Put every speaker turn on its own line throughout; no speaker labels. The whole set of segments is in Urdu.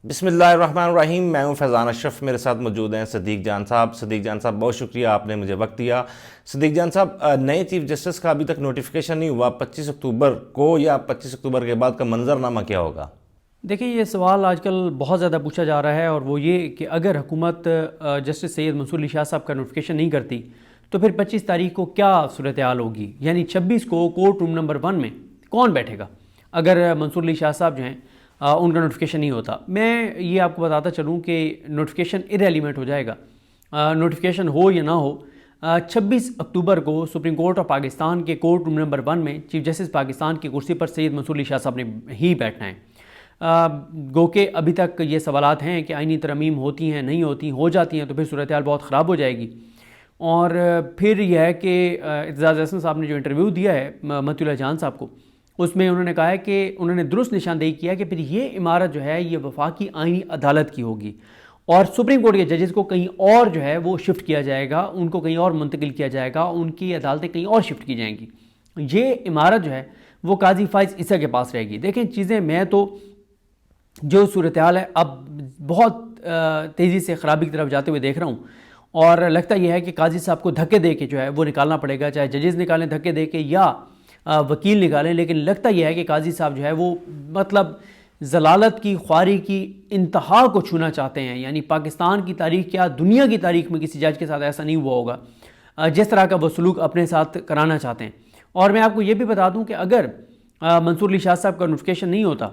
بسم اللہ الرحمن الرحیم۔ میں ہوں فیضان اشرف، میرے ساتھ موجود ہیں صدیق جان صاحب۔ صدیق جان صاحب بہت شکریہ، آپ نے مجھے وقت دیا۔ صدیق جان صاحب، نئے چیف جسٹس کا ابھی تک نوٹیفیکیشن نہیں ہوا، 25 اکتوبر کو یا 25 اکتوبر کے بعد کا منظرنامہ کیا ہوگا؟
دیکھیں، یہ سوال آج کل بہت زیادہ پوچھا جا رہا ہے، اور وہ یہ کہ اگر حکومت جسٹس سید منصور علی شاہ صاحب کا نوٹیفیکیشن نہیں کرتی تو پھر 25 تاریخ کو کیا صورتحال ہوگی؟ یعنی 26 کو کورٹ روم نمبر 1 میں کون بیٹھے گا اگر منصور علی شاہ صاحب جو ہیں ان کا نوٹیفیکیشن نہیں ہوتا؟ میں یہ آپ کو بتاتا چلوں کہ نوٹیفیکیشن ارریلیونٹ ہو جائے گا، نوٹیفیکیشن ہو یا نہ ہو۔ 26 اکتوبر کو سپریم کورٹ آف پاکستان کے کورٹ روم نمبر 1 میں چیف جسٹس پاکستان کی کرسی پر سید منصور علی شاہ صاحب نے ہی بیٹھنا ہے۔ گو کہ ابھی تک یہ سوالات ہیں کہ آئینی ترامیم ہوتی ہیں، نہیں ہوتی، ہو جاتی ہیں تو پھر صورتحال بہت خراب ہو جائے گی۔ اور پھر یہ ہے کہ اعتزاز احسن صاحب نے جو انٹرویو دیا ہے متی اللہ جان صاحب کو، اس میں انہوں نے کہا ہے کہ انہوں نے درست نشاندہی کیا کہ پھر یہ عمارت جو ہے یہ وفاقی آئینی عدالت کی ہوگی، اور سپریم کورٹ کے ججز کو کہیں اور جو ہے وہ شفٹ کیا جائے گا، ان کو کہیں اور منتقل کیا جائے گا، ان کی عدالتیں کہیں اور شفٹ کی جائیں گی۔ یہ عمارت جو ہے وہ قاضی فائز عیسیٰ کے پاس رہے گی۔ دیکھیں چیزیں، میں تو جو صورتحال ہے اب بہت تیزی سے خرابی کی طرف جاتے ہوئے دیکھ رہا ہوں، اور لگتا یہ ہے کہ قاضی صاحب کو دھکے دے کے جو ہے وہ نکالنا پڑے گا، چاہے ججز نکالیں دھکے دے کے یا وکیل نکالیں، لیکن لگتا یہ ہے کہ قاضی صاحب جو ہے وہ مطلب ضلالت کی، خواری کی انتہا کو چھونا چاہتے ہیں۔ یعنی پاکستان کی تاریخ کیا دنیا کی تاریخ میں کسی جج کے ساتھ ایسا نہیں ہوا ہوگا جس طرح کا وہ سلوک اپنے ساتھ کرانا چاہتے ہیں۔ اور میں آپ کو یہ بھی بتا دوں کہ اگر منصور علی شاہ صاحب کا نوٹیفیکیشن نہیں ہوتا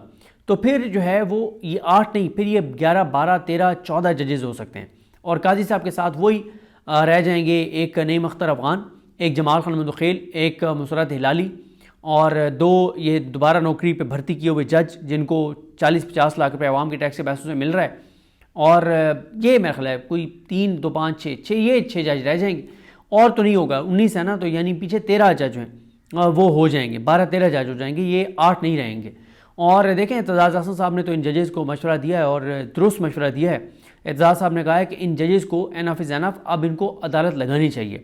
تو پھر جو ہے وہ یہ 8 نہیں، پھر یہ 11 12 13 14 ججز ہو سکتے ہیں، اور قاضی صاحب کے ساتھ وہی رہ جائیں گے، ایک نعیم اختر افغان، ایک جمال خان مندوخیل، ایک مسرت ہلالی، اور 2 یہ دوبارہ نوکری پہ بھرتی کیے ہوئے جج جن کو 40-50 لاکھ روپے عوام کے ٹیکس کے پیسوں سے مل رہا ہے، اور یہ میرا خیال ہے کوئی 3 2 5 6 یہ 6 جج رہ جائیں گے، اور تو نہیں ہوگا، 19 ہے نا، تو یعنی پیچھے 13 جج ہیں وہ ہو جائیں گے، 12-13 جج ہو جائیں گے، یہ 8 نہیں رہیں گے۔ اور دیکھیں اعتزاز احسن صاحب نے تو ان ججز کو مشورہ دیا ہے، اور درست مشورہ دیا ہے۔ اعتزاز صاحب نے کہا ہے کہ ان ججز کو انف از انف، اب ان کو عدالت لگانی چاہیے۔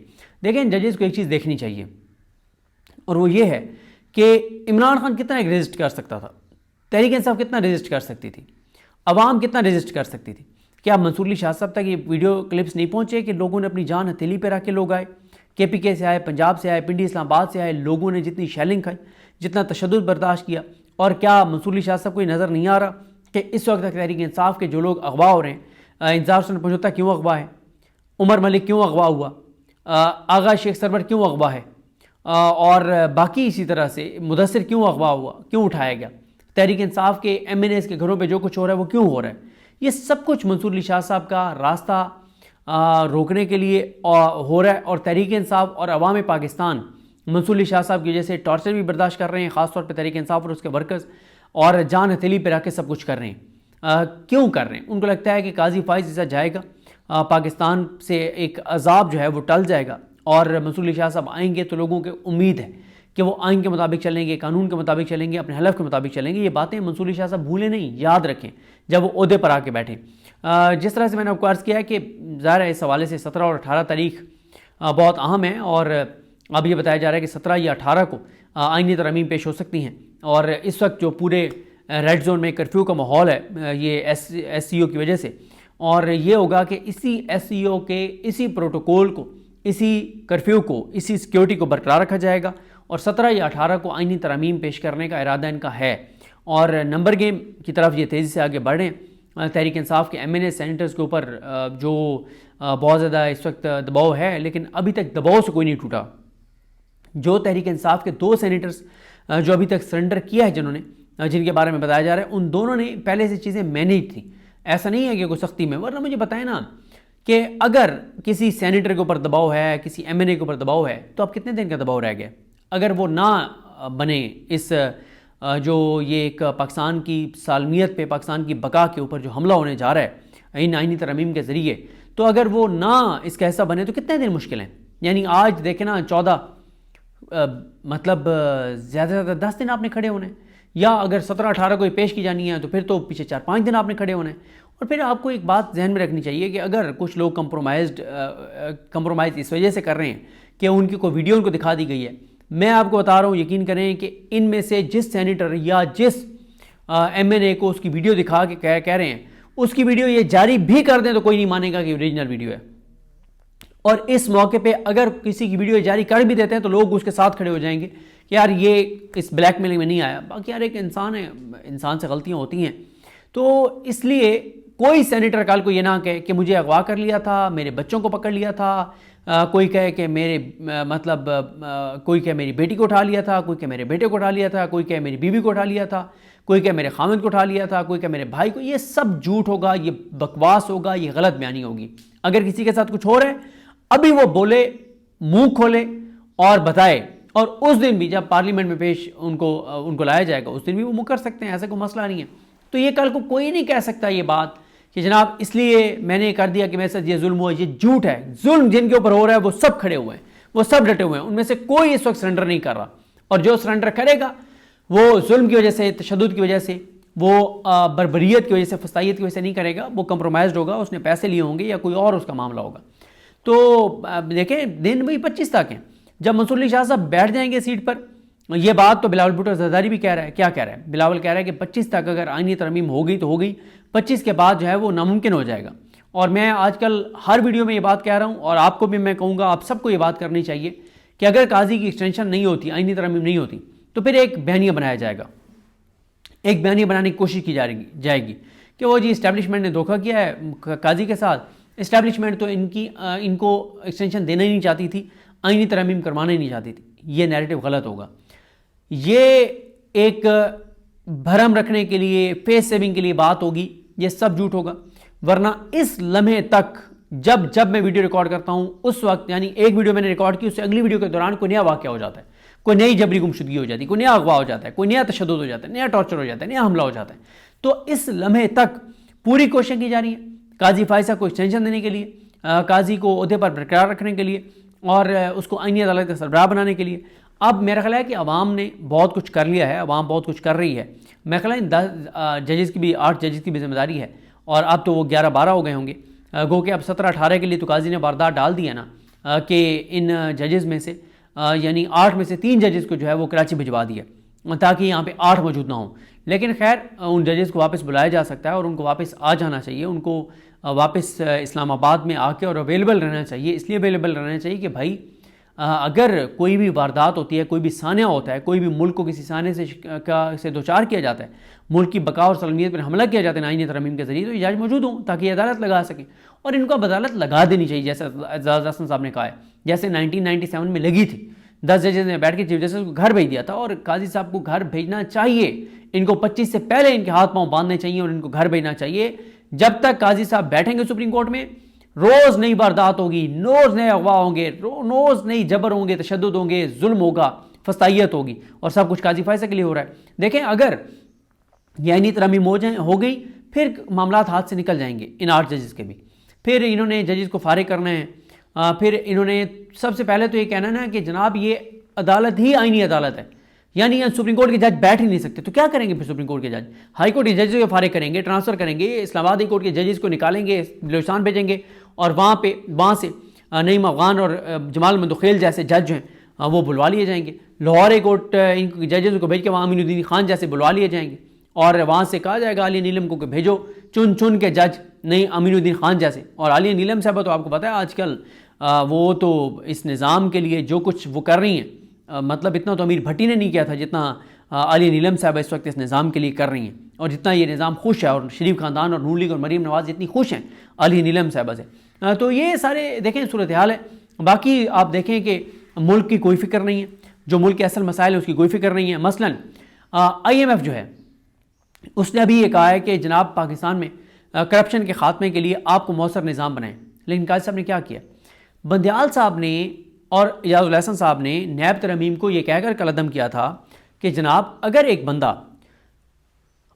دیکھیں ان ججز کو ایک چیز دیکھنی چاہیے، اور وہ یہ ہے کہ عمران خان کتنا ریزسٹ کر سکتا تھا، تحریک انصاف کتنا ریزسٹ کر سکتی تھی، عوام کتنا ریزسٹ کر سکتی تھی؟ کیا منصور علی شاہ صاحب تک یہ ویڈیو کلپس نہیں پہنچے کہ لوگوں نے اپنی جان ہتھیلی پہ رکھ کے لوگ آئے، KPK سے آئے، پنجاب سے آئے، پنڈی اسلام آباد سے آئے، لوگوں نے جتنی شیلنگ کھائی، جتنا تشدد برداشت کیا؟ اور کیا منصور علی شاہ صاحب کو یہ نظر نہیں آ رہا کہ اس وقت تک تحریک انصاف کے جو لوگ اغوا ہو رہے ہیں، انتظار حسین پنجوتا کیوں اغوا ہے، عمر ملک کیوں اغوا ہوا، آغا شیخ سرور کیوں اغوا ہے، اور باقی اسی طرح سے مدثر کیوں اغوا ہوا، کیوں اٹھایا گیا، تحریک انصاف کے MNAs کے گھروں پہ جو کچھ ہو رہا ہے وہ کیوں ہو رہا ہے؟ یہ سب کچھ منصور علی شاہ صاحب کا راستہ روکنے کے لیے ہو رہا ہے، اور تحریک انصاف اور عوام پاکستان منصور علی شاہ صاحب کی وجہ سے ٹارچر بھی برداشت کر رہے ہیں، خاص طور پہ تحریک انصاف اور اس کے ورکرز، اور جان ہتھیلی پہ رکھ کے سب کچھ کر رہے ہیں۔ کیوں کر رہے ہیں؟ ان کو لگتا ہے کہ قاضی فائز عیسیٰ جائے گا، پاکستان سے ایک عذاب جو ہے وہ ٹل جائے گا، اور منصور علی شاہ صاحب آئیں گے تو لوگوں کی امید ہے کہ وہ آئین کے مطابق چلیں گے، قانون کے مطابق چلیں گے، اپنے حلف کے مطابق چلیں گے۔ یہ باتیں منصور علی شاہ صاحب بھولیں نہیں، یاد رکھیں جب وہ عہدے پر آ کے بیٹھیں۔ جس طرح سے میں نے آپ کو عرض کیا ہے کہ ظاہر ہے اس حوالے سے 17 اور 18 تاریخ بہت اہم ہے، اور اب یہ بتایا جا رہا ہے کہ 17 یا 18 کو آئینی ترامیم پیش ہو سکتی ہیں، اور اس وقت جو پورے ریڈ زون میں کرفیو کا ماحول ہے یہ SCO کی وجہ سے، اور یہ ہوگا کہ اسی SCO کے اسی پروٹوکول کو، اسی کرفیو کو، اسی سیکیورٹی کو برقرار رکھا جائے گا، اور 17 یا 18 کو آئینی ترامیم پیش کرنے کا ارادہ ان کا ہے، اور نمبر گیم کی طرف یہ تیزی سے آگے بڑھ رہے ہیں۔ تحریک انصاف کے MNA سینیٹرز کے اوپر جو بہت زیادہ اس وقت دباؤ ہے، لیکن ابھی تک دباؤ سے کوئی نہیں ٹوٹا۔ جو تحریک انصاف کے 2 سینیٹرز جو ابھی تک سرنڈر کیا ہے، جن کے بارے میں بتایا جا رہا ہے، ان دونوں نے پہلے سے چیزیں مینیج تھیں، ایسا نہیں ہے کہ کوئی سختی میں، ورنہ مجھے بتائیں نا کہ اگر کسی سینیٹر کے اوپر دباؤ ہے، کسی MNA کے اوپر دباؤ ہے، تو اب کتنے دن کا دباؤ رہ گیا؟ اگر وہ نہ بنے اس جو یہ ایک پاکستان کی سالمیت پہ، پاکستان کی بقا کے اوپر جو حملہ ہونے جا رہا ہے ان آئینی ترامیم کے ذریعے، تو اگر وہ نہ اس کا حصہ بنے تو کتنے دن مشکل ہیں؟ یعنی آج دیکھیں نا 14 مطلب زیادہ سے زیادہ 10 دن آپ نے کھڑے ہونے ہیں، یا اگر 17-18 کو یہ پیش کی جانی ہے تو پھر تو پیچھے 4-5 دن آپ نے کھڑے ہونے ہیں۔ اور پھر آپ کو ایک بات ذہن میں رکھنی چاہیے کہ اگر کچھ لوگ کمپرومائز اس وجہ سے کر رہے ہیں کہ ان کی کوئی ویڈیو ان کو دکھا دی گئی ہے، میں آپ کو بتا رہا ہوں، یقین کریں کہ ان میں سے جس سینیٹر یا جس ایم این اے کو اس کی ویڈیو دکھا کے کہہ رہے ہیں، اس کی ویڈیو یہ جاری بھی کر دیں تو کوئی نہیں مانے گا کہ اوریجنل ویڈیو ہے. اور اس موقع پہ اگر کسی کی ویڈیو جاری کر بھی دیتے ہیں تو لوگ اس کے ساتھ کھڑے ہو جائیں گے کہ یار یہ اس بلیک میلنگ میں نہیں آیا. باقی یار ایک انسان ہے, انسان سے غلطیاں ہوتی ہیں. تو اس لیے کوئی سینیٹر کل کو یہ نہ کہے کہ مجھے اغوا کر لیا تھا, میرے بچوں کو پکڑ لیا تھا, کوئی کہے کہ میرے مطلب کوئی کہے میری بیٹی کو اٹھا لیا تھا, کوئی کہے میرے بیٹے کو اٹھا لیا تھا, کوئی کہے میری بیوی کو اٹھا لیا تھا, کوئی کہے میرے خامد کو اٹھا لیا تھا, کوئی کہے میرے بھائی کو. یہ سب جھوٹ ہوگا, یہ بکواس ہوگا, یہ غلط بیانی ہوگی. اگر کسی کے ساتھ کچھ ہو رہا ہے ابھی وہ بولے, منہ کھولے اور بتائے, اور اس دن بھی جب پارلیمنٹ میں پیش ان کو لایا جائے گا اس دن بھی وہ مکر سکتے ہیں, ایسا کوئی مسئلہ نہیں ہے. تو یہ کل کو کوئی نہیں کہہ سکتا یہ بات کہ جناب اس لیے میں نے کر دیا کہ میرے ساتھ یہ ظلم ہوا. یہ جھوٹ ہے. ظلم جن کے اوپر ہو رہا ہے وہ سب کھڑے ہوئے ہیں, وہ سب ڈٹے ہوئے ہیں, ان میں سے کوئی اس وقت سرنڈر نہیں کر رہا. اور جو سرنڈر کرے گا وہ ظلم کی وجہ سے, تشدد کی وجہ سے, وہ بربریت کی وجہ سے, فسطائیت کی وجہ سے نہیں کرے گا, وہ کمپرومائزڈ ہوگا, اس نے پیسے لیے ہوں گے یا کوئی اور اس کا معاملہ ہوگا. تو دیکھیں دن وہی 25 تک ہیں. جب منصور علی شاہ صاحب بیٹھ جائیں گے سیٹ پر, یہ بات تو بلاول بھٹو زرداری بھی کہہ رہا ہے. کیا کہہ رہا ہے بلاول؟ کہہ رہا ہے کہ 25 تک اگر آئینی ترمیم ہو گئی تو ہو گئی, 25 کے بعد جو ہے وہ ناممکن ہو جائے گا. اور میں آج کل ہر ویڈیو میں یہ بات کہہ رہا ہوں, اور آپ کو بھی میں کہوں گا, آپ سب کو یہ بات کرنی چاہیے کہ اگر قاضی کی ایکسٹینشن نہیں ہوتی, آئینی ترمیم نہیں ہوتی, تو پھر ایک بیانیہ بنایا جائے گا. ایک بیانیہ بنانے کی کوشش کی جائے گی کہ وہ جی اسٹیبلشمنٹ نے دھوکہ کیا ہے قاضی کے ساتھ. اسٹیبلشمنٹ تو ان کو ایکسٹینشن دینا ہی نہیں چاہتی تھی, آئینی ترمیم کروانا ہی نہیں چاہتی تھی. یہ نیریٹو غلط ہوگا. یہ ایک بھرم رکھنے کے لیے, فیس سیونگ کے لیے بات ہوگی. یہ سب جھوٹ ہوگا. ورنہ اس لمحے تک جب میں ویڈیو ریکارڈ کرتا ہوں اس وقت, یعنی ایک ویڈیو میں نے ریکارڈ کی, اس سے اگلی ویڈیو کے دوران کوئی نیا واقعہ ہو جاتا ہے, کوئی نئی جبری گمشدگی ہو جاتی ہے, کوئی نیا اغوا ہو جاتا ہے, کوئی نیا تشدد ہو جاتا ہے, نیا ٹارچر ہو جاتا ہے, نیا حملہ ہو جاتا ہے. تو اس لمحے تک پوری کوششیں کی جا رہی ہیں قاضی فائزہ کو ایکسٹینشن دینے کے لیے, قاضی کو عہدے پر برقرار رکھنے کے لیے, اور اس کو آئینی عدالت کا سربراہ بنانے کے لیے. اب میرا خیال ہے کہ عوام نے بہت کچھ کر لیا ہے, عوام بہت کچھ کر رہی ہے. میرا خیال ہے 10 ججز کی بھی, 8 ججز کی بھی ذمہ داری ہے, اور اب تو وہ 11-12 ہو گئے ہوں گے. گو کہ اب 17-18 کے لیے تو قاضی نے واردات ڈال دیا نا کہ ان ججز میں سے یعنی 8 میں سے 3 ججز کو جو ہے وہ کراچی بھجوا دیا تاکہ یہاں پہ 8 موجود نہ ہوں. لیکن خیر ان ججز کو واپس بلایا جا سکتا ہے, اور ان کو واپس آ جانا چاہیے, ان کو واپس اسلام آباد میں آ کے اور اویلیبل رہنا چاہیے. اس لیے اویلیبل رہنا چاہیے کہ بھائی اگر کوئی بھی واردات ہوتی ہے, کوئی بھی سانحہ ہوتا ہے, کوئی بھی ملک کو کسی سانحے سے دوچار کیا جاتا ہے, ملک کی بقا اور سلمیت پر حملہ کیا جاتا ہے آئینی ترمیم کے ذریعے, تو یہ جج موجود ہوں تاکہ یہ عدالت لگا سکیں. اور ان کو اب عدالت لگا دینی چاہیے جیسے اعزاز احسن صاحب نے کہا ہے, جیسے 1997 میں لگی تھی. 10 ججز نے بیٹھ کے چیف جسٹس کو گھر بھیج دیا تھا, اور قاضی صاحب کو گھر بھیجنا چاہیے. ان کو 25 سے پہلے ان کے ہاتھ پاؤں باندھنے چاہیے اور ان کو گھر بھیجنا چاہیے. جب تک قاضی صاحب بیٹھیں گے سپریم کورٹ میں, روز نئی واردات ہوگی, روز نئے اغوا ہوں گے, روز نئی جبر ہوں گے, تشدد ہوں گے, ظلم ہوگا, فسطائیت ہوگی, اور سب کچھ قاضی فائزہ کے لیے ہو رہا ہے. دیکھیں اگر یہ آئینی ترمیم ہو گئی پھر معاملات ہاتھ سے نکل جائیں گے ان 8 ججز کے بھی. پھر انہوں نے ججز کو فارغ کرنا ہے. پھر انہوں نے سب سے پہلے تو یہ کہنا نا کہ جناب یہ عدالت ہی آئینی عدالت ہے, یعنی سپریم کورٹ کے جج بیٹھ ہی نہیں سکتے. تو کیا کریں گے پھر سپریم کورٹ کے جج؟ ہائی کورٹ کے ججز کو فارغ کریں گے, ٹرانسفر کریں گے, اسلام آباد ہائی کورٹ کے ججز کو نکالیں گے, بلوچستان بھیجیں گے, اور وہاں سے نعیم افغان اور جمال مندوخیل جیسے جج ہیں وہ بلوا لیے جائیں گے. لاہور ہائی کورٹ ان ججز کو بھیج کے وہاں امین الدین خان جیسے بلوا لیے جائیں گے, اور وہاں سے کہا جائے گا عالیہ نیلم کو کہ بھیجو چن کے جج, نہیں امین الدین خان جیسے. اور عالیہ نیلم صاحبہ تو آپ کو پتہ ہے آج کل وہ تو اس نظام کے لیے جو کچھ وہ کر رہی ہیں, مطلب اتنا تو امیر بھٹی نے نہیں کیا تھا جتنا عالیہ نیلم صاحبہ اس وقت اس نظام کے لیے کر رہی ہیں, اور جتنا یہ نظام خوش ہے, اور شریف خاندان اور نور لیگ اور مریم نواز جتنی خوش ہیں عالیہ نیلم صاحبہ سے. تو یہ سارے دیکھیں صورتحال ہے. باقی آپ دیکھیں کہ ملک کی کوئی فکر نہیں ہے, جو ملک کے اصل مسائل ہیں اس کی کوئی فکر نہیں ہے. مثلا IMF جو ہے اس نے ابھی یہ کہا ہے کہ جناب پاکستان میں کرپشن کے خاتمے کے لیے آپ کو مؤثر نظام بنائیں. لیکن قاضی صاحب نے کیا کیا؟ بندیال صاحب نے اور اعجاز الاحسن صاحب نے نیب ترمیم کو یہ کہہ کر قلعدم کیا تھا کہ جناب اگر ایک بندہ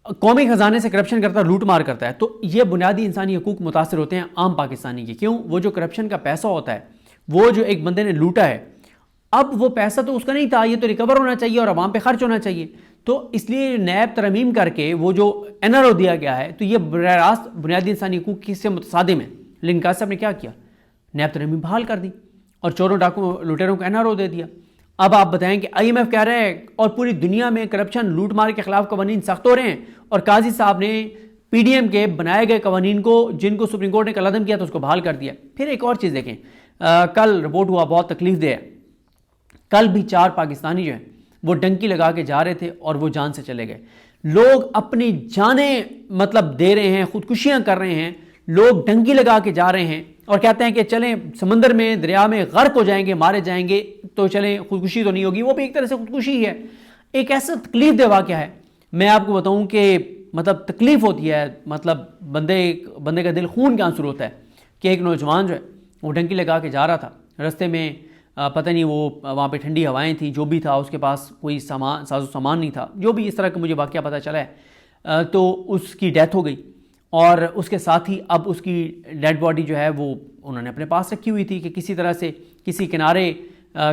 قومی خزانے سے کرپشن کرتا ہے, لوٹ مار کرتا ہے, تو یہ بنیادی انسانی حقوق متاثر ہوتے ہیں عام پاکستانی کے. کیوں؟ وہ جو کرپشن کا پیسہ ہوتا ہے, وہ جو ایک بندے نے لوٹا ہے, اب وہ پیسہ تو اس کا نہیں تھا, یہ تو ریکور ہونا چاہیے اور عوام پہ خرچ ہونا چاہیے. تو اس لیے نیب ترمیم کر کے وہ جو NRO دیا گیا ہے, تو یہ براہ راست بنیادی انسانی حقوق کی سے متصادم ہے. لیکن قاضی صاحب نے کیا کیا؟ نیب ترمیم بحال کر دی اور چوروں ڈاکوں لوٹیروں کو NRO دے دیا. اب آپ بتائیں کہ IMF کہہ رہے ہیں اور پوری دنیا میں کرپشن لوٹ مار کے خلاف قوانین سخت ہو رہے ہیں, اور قاضی صاحب نے پی ڈی ایم کے بنائے گئے قوانین کو جن کو سپریم کورٹ نے کل عدم کیا تو اس کو بحال کر دیا. پھر ایک اور چیز دیکھیں, کل رپورٹ ہوا, بہت تکلیف دہ ہے. کل بھی 4 پاکستانی جو ہیں وہ ڈنکی لگا کے جا رہے تھے اور وہ جان سے چلے گئے. لوگ اپنی جانیں مطلب دے رہے ہیں, خودکشیاں کر رہے ہیں, لوگ ڈنکی لگا کے جا رہے ہیں اور کہتے ہیں کہ چلیں سمندر میں دریا میں غرق ہو جائیں گے, مارے جائیں گے تو چلیں خودکشی تو نہیں ہوگی. وہ بھی ایک طرح سے خودکشی ہے. ایک ایسا تکلیف دہ واقعہ ہے, میں آپ کو بتاؤں کہ مطلب تکلیف ہوتی ہے, مطلب بندے کا دل خون کے آنسو ہوتا ہے کہ ایک نوجوان جو ہے وہ ڈنکی لگا کے جا رہا تھا, رستے میں پتہ نہیں وہ وہاں پہ ٹھنڈی ہوائیں تھیں, جو بھی تھا, اس کے پاس کوئی ساز و سامان نہیں تھا, جو بھی اس طرح کا مجھے واقعہ پتہ چلا ہے, تو اس کی ڈیتھ ہو گئی. اور اس کے ساتھ ہی اب اس کی ڈیڈ باڈی جو ہے وہ انہوں نے اپنے پاس رکھی ہوئی تھی کہ کسی طرح سے کسی کنارے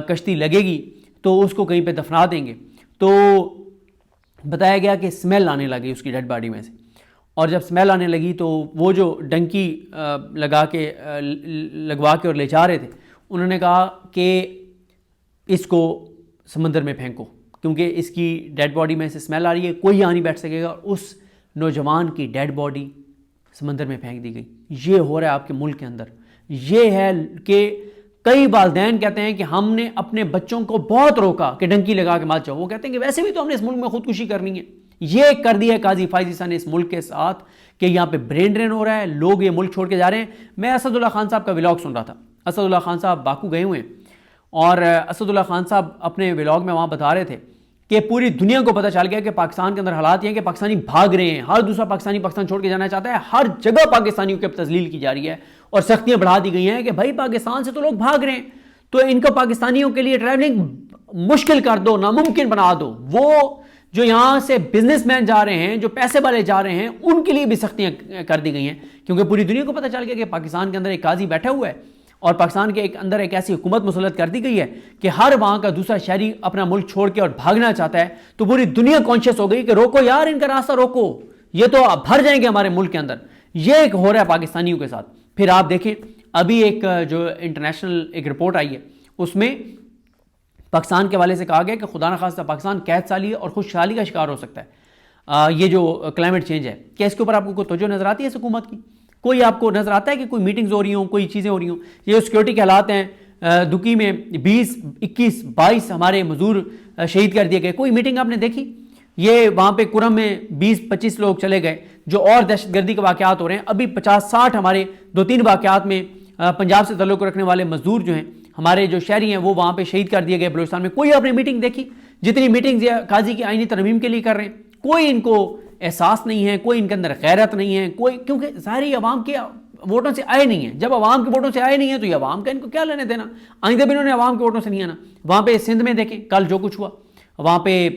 کشتی لگے گی تو اس کو کہیں پہ دفنا دیں گے. تو بتایا گیا کہ اسمیل آنے لگی اس کی ڈیڈ باڈی میں سے, اور جب اسمیل آنے لگی تو وہ جو ڈنکی لگوا کے اور لے جا رہے تھے, انہوں نے کہا کہ اس کو سمندر میں پھینکو کیونکہ اس کی ڈیڈ باڈی میں سے اسمیل آ رہی ہے, کوئی یہاں نہیں بیٹھ سکے گا. اور اس نوجوان کی ڈیڈ باڈی سمندر میں پھینک دی گئی. یہ ہو رہا ہے آپ کے ملک کے اندر. یہ ہے کہ کئی والدین کہتے ہیں کہ ہم نے اپنے بچوں کو بہت روکا کہ ڈنکی لگا کے مت جاؤ. وہ کہتے ہیں کہ ویسے بھی تو ہم نے اس ملک میں خودکشی کرنی ہے. یہ کر دیا ہے قاضی فائز عیسیٰ نے اس ملک کے ساتھ کہ یہاں پہ برین ڈرین ہو رہا ہے, لوگ یہ ملک چھوڑ کے جا رہے ہیں. میں اسد اللہ خان صاحب کا ولاگ سن رہا تھا. اسد اللہ خان صاحب باکو گئے ہوئے ہیں اور اسد اللہ خان صاحب اپنے ولاگ میں وہاں بتا رہے تھے کہ پوری دنیا کو پتہ چل گیا کہ پاکستان کے اندر حالات یہ ہیں کہ پاکستانی بھاگ رہے ہیں, ہر دوسرا پاکستانی پاکستان چھوڑ کے جانا چاہتا ہے, ہر جگہ پاکستانیوں کی تذلیل کی جا رہی ہے اور سختیاں بڑھا دی گئی ہیں کہ بھائی پاکستان سے تو لوگ بھاگ رہے ہیں تو ان کو پاکستانیوں کے لیے ٹریولنگ مشکل کر دو, ناممکن بنا دو. وہ جو یہاں سے بزنس مین جا رہے ہیں, جو پیسے والے جا رہے ہیں, ان کے لیے بھی سختیاں کر دی گئی ہیں کیونکہ پوری دنیا کو پتہ چل گیا کہ پاکستان کے اندر ایک قاضی بیٹھا ہوا ہے اور پاکستان کے اندر ایک ایسی حکومت مسلط کر دی گئی ہے کہ ہر وہاں کا دوسرا شہری اپنا ملک چھوڑ کے اور بھاگنا چاہتا ہے. تو پوری دنیا کانشیس ہو گئی کہ روکو یار, ان کا راستہ روکو, یہ تو بھر جائیں گے ہمارے ملک کے اندر. یہ ایک ہو رہا ہے پاکستانیوں کے ساتھ. پھر آپ دیکھیں ابھی ایک جو انٹرنیشنل ایک رپورٹ آئی ہے اس میں پاکستان کے حوالے سے کہا گیا کہ خدا نخواستہ پاکستان قحط سالی اور خوشحالی کا شکار ہو سکتا ہے. یہ جو کلائمیٹ چینج ہے, کیا اس کے اوپر آپ کو کوئی توجہ نظر آتی ہے حکومت کی؟ کوئی آپ کو نظر آتا ہے کہ کوئی میٹنگز ہو رہی ہوں, کوئی چیزیں ہو رہی ہوں؟ یہ جو سیکورٹی کے حالات ہیں, دکی میں 20 21 22 ہمارے مزدور شہید کر دیے گئے, کوئی میٹنگ آپ نے دیکھی؟ یہ وہاں پہ کرم میں 20 25 لوگ چلے گئے جو اور دہشت گردی کے واقعات ہو رہے ہیں. ابھی 50 60 ہمارے 2-3 واقعات میں پنجاب سے تعلق رکھنے والے مزدور جو ہیں, ہمارے جو شہری ہیں, وہ وہاں پہ شہید کر دیے گئے بلوچستان میں. کوئی آپ نے میٹنگ دیکھی؟ جتنی میٹنگز یہ قاضی کی آئینی ترمیم کے لیے کر رہے ہیں, کوئی ان کو احساس نہیں ہے, کوئی ان کے اندر غیرت نہیں ہے, کوئی, کیونکہ ظاہری عوام کے ووٹوں سے آئے نہیں ہیں. جب عوام کے ووٹوں سے آئے نہیں ہیں تو یہ عوام کا ان کو کیا لینے دینا؟ آئندہ بھی انہوں نے عوام کے ووٹوں سے نہیں آنا. وہاں پہ سندھ میں دیکھیں کل جو کچھ ہوا, وہاں پہ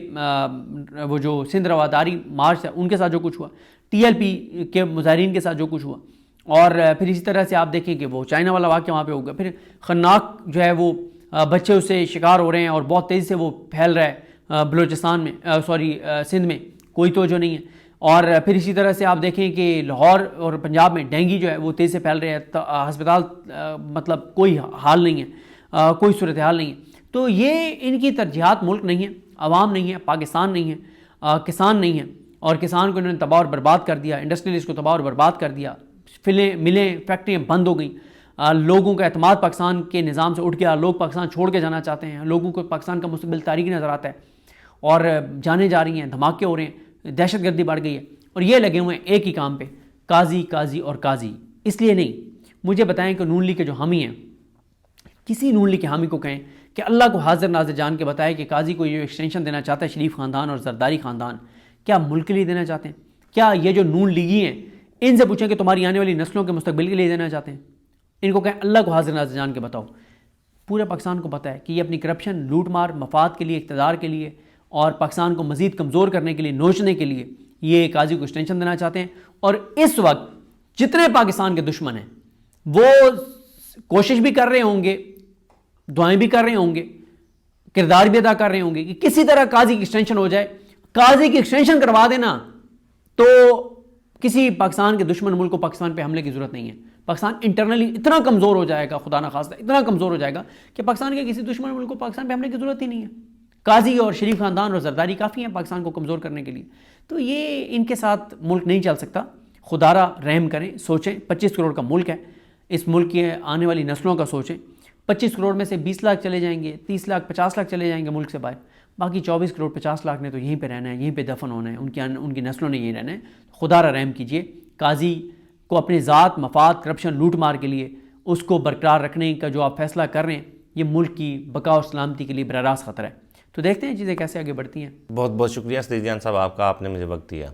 وہ جو سندھ رواداری مارچ ہے ان کے ساتھ جو کچھ ہوا, ٹی ایل پی کے مظاہرین کے ساتھ جو کچھ ہوا, اور پھر اسی طرح سے آپ دیکھیں کہ وہ چائنا والا واقعہ وہاں پہ ہوگا. پھر خناک جو ہے وہ بچے اس سے شکار ہو رہے ہیں اور بہت تیزی سے وہ پھیل رہا ہے بلوچستان میں, سندھ میں کوئی توجہ نہیں ہے. اور پھر اسی طرح سے آپ دیکھیں کہ لاہور اور پنجاب میں ڈینگی جو ہے وہ تیزی سے پھیل رہے ہیں, ہسپتال مطلب کوئی حال نہیں ہے, کوئی صورتحال نہیں ہے. تو یہ ان کی ترجیحات ملک نہیں ہے, عوام نہیں ہے, پاکستان نہیں ہے, کسان نہیں ہے, اور کسان کو انہوں نے تباہ اور برباد کر دیا, انڈسٹریلسٹ کو تباہ اور برباد کر دیا, ملیں فیکٹریاں بند ہو گئیں, لوگوں کا اعتماد پاکستان کے نظام سے اٹھ گیا, لوگ پاکستان چھوڑ کے جانا چاہتے ہیں, لوگوں کو پاکستان کا مستقبل تاریکی نظر آتا ہے, اور جانے جا رہی ہیں, دھماکے ہو رہے ہیں, دہشت گردی بڑھ گئی ہے, اور یہ لگے ہوئے ہیں ایک ہی کام پہ, قاضی قاضی اور قاضی. اس لیے نہیں, مجھے بتائیں کہ نون لیگ کے جو حامی ہیں, کسی نون لیگ کے حامی کو کہیں کہ اللہ کو حاضر ناظر جان کے بتائے کہ قاضی کو یہ ایکسٹینشن دینا چاہتا ہے شریف خاندان اور زرداری خاندان, کیا ملک کے لیے دینا چاہتے ہیں؟ کیا یہ جو نون لیگی ہیں ان سے پوچھیں کہ تمہاری آنے والی نسلوں کے مستقبل کے لیے دینا چاہتے ہیں؟ ان کو کہیں اللہ کو حاضر ناظر جان کے بتاؤ. پورے پاکستان کو پتہ ہے کہ یہ اپنی کرپشن, لوٹ مار, مفاد کے لیے, اقتدار کے لیے اور پاکستان کو مزید کمزور کرنے کے لیے, نوچنے کے لیے یہ قاضی کو ایکسٹینشن دینا چاہتے ہیں. اور اس وقت جتنے پاکستان کے دشمن ہیں وہ کوشش بھی کر رہے ہوں گے, دعائیں بھی کر رہے ہوں گے, کردار بھی ادا کر رہے ہوں گے کہ کسی طرح قاضی کی ایکسٹینشن ہو جائے. قاضی کی ایکسٹینشن کروا دینا تو کسی پاکستان کے دشمن ملک کو پاکستان پہ حملے کی ضرورت نہیں ہے. پاکستان انٹرنلی اتنا کمزور ہو جائے گا, خدا نخواستہ اتنا کمزور ہو جائے گا کہ پاکستان کے کسی دشمن ملک کو پاکستان پہ حملے کی ضرورت ہی نہیں ہے. قاضی اور شریف خاندان اور زرداری کافی ہیں پاکستان کو کمزور کرنے کے لیے. تو یہ ان کے ساتھ ملک نہیں چل سکتا. خدارہ رحم کریں, سوچیں. 25 کروڑ کا ملک ہے, اس ملک کی آنے والی نسلوں کا سوچیں. 25 کروڑ میں سے 20 لاکھ چلے جائیں گے, 30 لاکھ 50 لاکھ چلے جائیں گے ملک سے باہر, باقی 24 کروڑ 50 لاکھ نے تو یہیں پہ رہنا ہے, یہیں پہ دفن ہونا ہے, ان کی نسلوں نے یہیں رہنا ہے. خدا را رحم کیجئے. قاضی کو اپنے ذات مفاد کرپشن لوٹ مار کے لیے اس کو برقرار رکھنے کا جو آپ فیصلہ کر رہے ہیں, یہ ملک کی بقا اور سلامتی کے لیے براہ راست خطرہ ہے. تو دیکھتے ہیں چیزیں کیسے آگے بڑھتی ہیں.
بہت بہت شکریہ صدیق جان صاحب آپ کا, آپ نے مجھے وقت دیا.